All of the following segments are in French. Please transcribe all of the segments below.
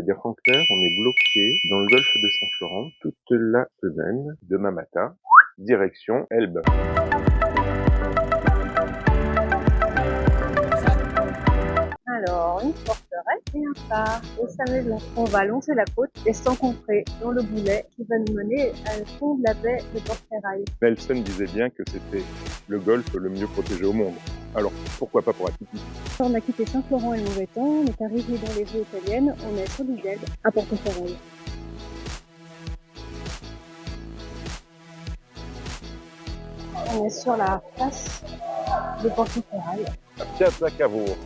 C'est-à-dire qu'en clair, on est bloqué dans le golfe de Saint-Florent toute la semaine, demain matin, direction Elbe. Alors, une forteresse et un phare et sa maison. On va longer la côte et s'encontrer dans le boulet qui va nous mener au fond de la baie de Port-Ferraille. Nelson disait bien que c'était le golfe le mieux protégé au monde. Alors, pourquoi pas pour Atiti? On a quitté Saint-Florent et le mauvais temps, on est arrivé dans les eaux italiennes, on est sur l'île d'Elbe, à Porto-Ferraille. On est sur la place de Porto-Ferraille, À Piazza Cavour.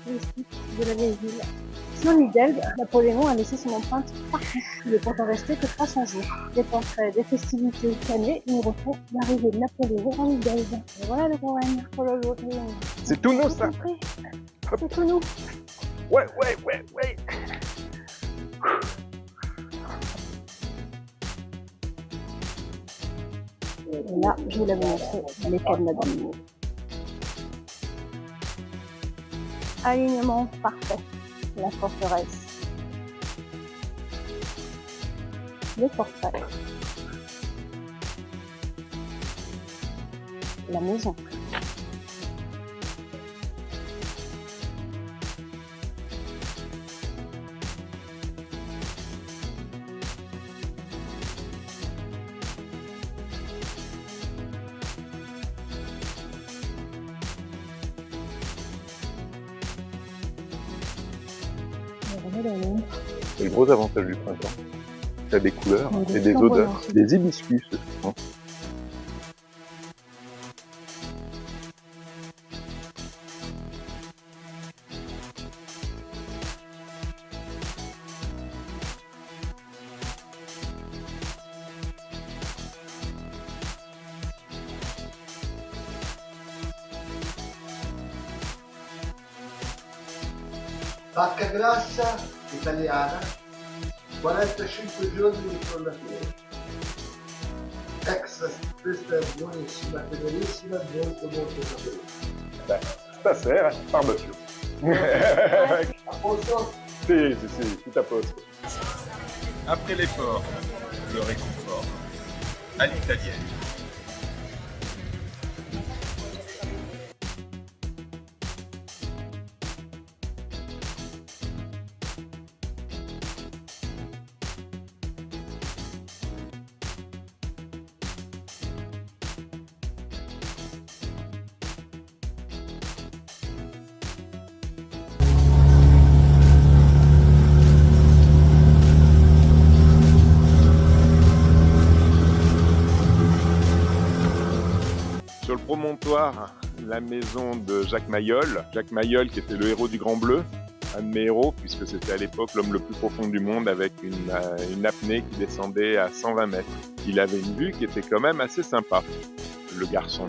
touristique de la vieille ville. Sur l'île d'Elbe, Napoléon a laissé son empreinte partout. Il est pourtant resté que 300 jours. Des portraits, des festivités cannées nous refont l'arrivée de Napoléon en île d'Elbe. Et voilà le Rouen pour l'aujourd'hui. C'est tout nous, ça. C'est tout nous. Ouais. Et là, je vous l'avais montré, les cadenas d'amour. Alignement parfait. La forteresse. Le portrait. La maison. C'est le gros avantage du printemps. T'as des couleurs Oui, et des flamboyant. odeurs, des hibiscus. Hein. Vacca grassa italiana, 45 giorni di frullatura. Extra, questa è buonissima, tenerissima, molto saporita. Beh, stasera, barbecue. A posto? Si, tout à poste. Après l'effort, le réconfort. À l'italienne. Sur le promontoire, la maison de Jacques Mayol. Jacques Mayol qui était le héros du Grand Bleu, un de mes héros, puisque c'était à l'époque l'homme le plus profond du monde avec une apnée qui descendait à 120 mètres. Il avait une vue qui était quand même assez sympa, le garçon.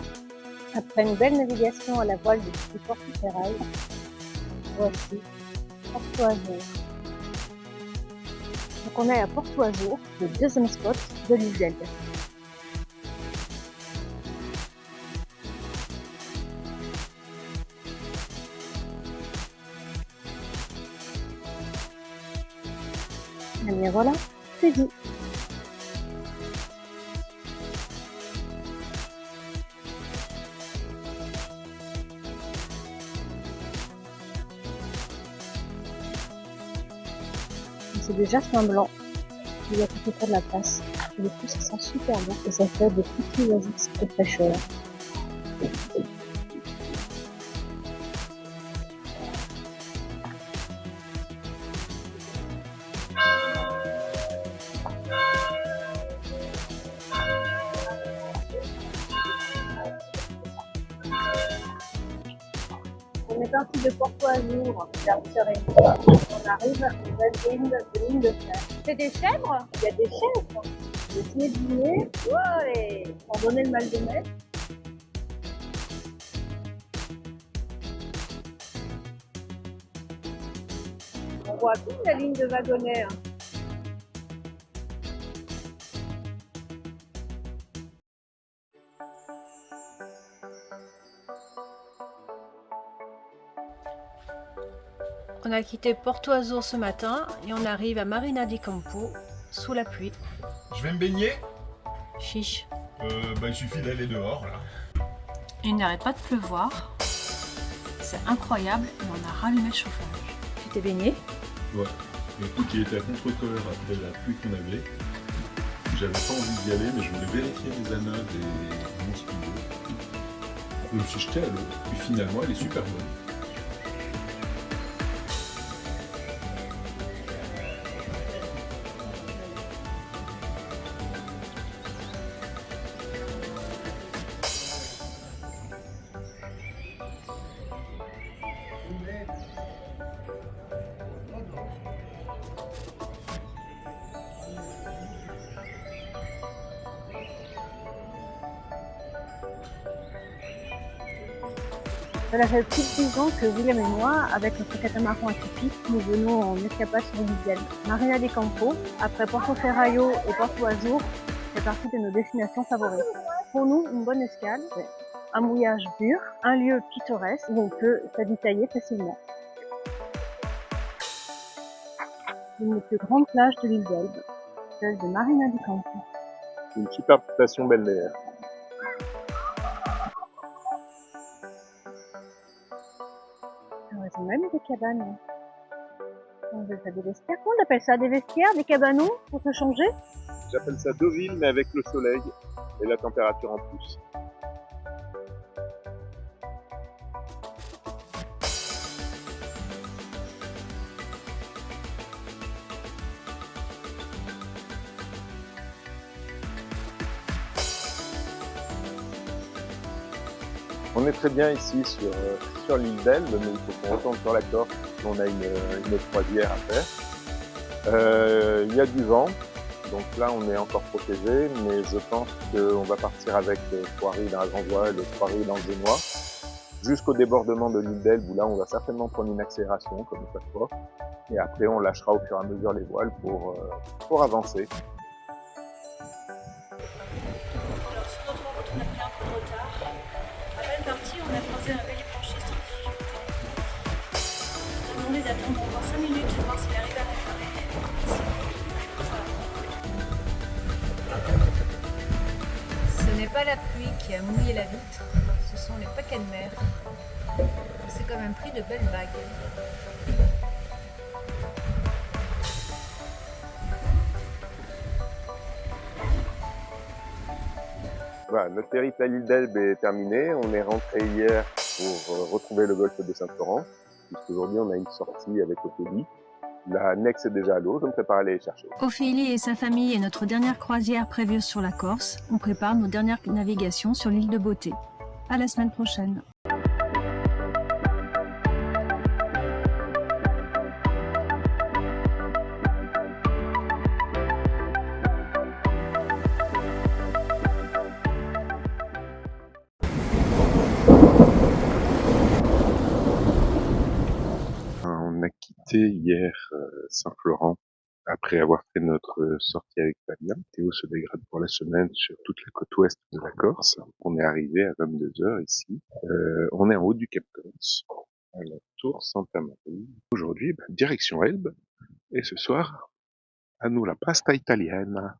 Après une belle navigation à la voile depuis Porto-Ferraille, voici Porto Azour. Donc on est à Porto Azour, le deuxième spot de l'île d'Elbe. Et bien voilà, c'est dit. C'est du jasmin blanc. Il y a tout autour de la place. Et le coup, ça sent super bon. Et ça fait des petits oasis de fraîcheur. On est parti de Porto Azour vers Serein. On arrive aux belles ruines de l'île de Fer. C'est des chèvres? Il y a des chèvres. Le dîner dîner. Ouais, pour donner le mal de mer. On voit toute la ligne de wagonnets. On On a quitté Porto Azur ce matin et on arrive à Marina di Campo sous la pluie. Je vais me baigner. Chiche. Il suffit d'aller dehors là. Il n'arrête pas de pleuvoir. C'est incroyable et on a rallumé le chauffage. Tu t'es baigné? Ouais. Écoute, il était à contre-cœur après la pluie qu'on avait. J'avais pas envie d'y aller, mais je voulais vérifier les anode et mon stylo. Je me suis jeté à l'eau, et finalement elle est super bonne. Cela fait plus de 10 ans que William et moi, avec notre catamaran atypique, nous venons en escapade sur l'île d'Elbe. Marina di Campo, après Portoferraio et Porto Azur, fait partie de nos destinations favorites. Pour nous, une bonne escale, c'est un mouillage pur, un lieu pittoresque où on peut s'habitailler facilement. Une des plus grandes plages de l'île d'Elbe, celle de Marina di Campo. Une superbe station balnéaire. Ils ont même des cabanes. On appelle ça des vestiaires. Comment on appelle ça? Des vestiaires, des cabanons pour se changer? J'appelle ça Deauville, mais avec le soleil et la température en plus. On est très bien ici sur l'île d'Elbe, mais il faut qu'on retourne sur la Corse. On a une croisière à faire. Il y a du vent, donc là on est encore protégé, mais je pense qu'on va partir avec Thoiry dans la Grand Voile et Thoiry dans le Génois, jusqu'au débordement de l'île d'Elbe, où là on va certainement prendre une accélération, comme chaque fois, et après on lâchera au fur et à mesure les voiles pour avancer. Alors sur notre route, on a pris un peu de retard. À peine parti, on a croisé un vélo-planchiste en difficulté. On a demandé d'attendre encore 5 minutes, voir s'il arrive à réparer. Ce n'est pas la pluie qui a mouillé la vitre, ce sont les paquets de mer. C'est quand même pris de belles vagues. Voilà, notre périple à l'île d'Elbe est terminé. On est rentré hier pour retrouver le golfe de Saint-Florent, puisqu'aujourd'hui on a une sortie avec Ophélie. La Nex est déjà à l'eau, je me prépare à aller les chercher. Ophélie et sa famille est notre dernière croisière prévue sur la Corse. On prépare nos dernières navigations sur l'île de Beauté. À la semaine prochaine. On a quitté hier Saint-Florent après avoir fait notre sortie avec Fabien. Théo se dégrade pour la semaine sur toute la côte ouest de la Corse. On est arrivé à 22h ici. On est en haut du Cap Corse, à la tour Santa Maria. Aujourd'hui, direction Elbe. Et ce soir, à nous la pasta italienne.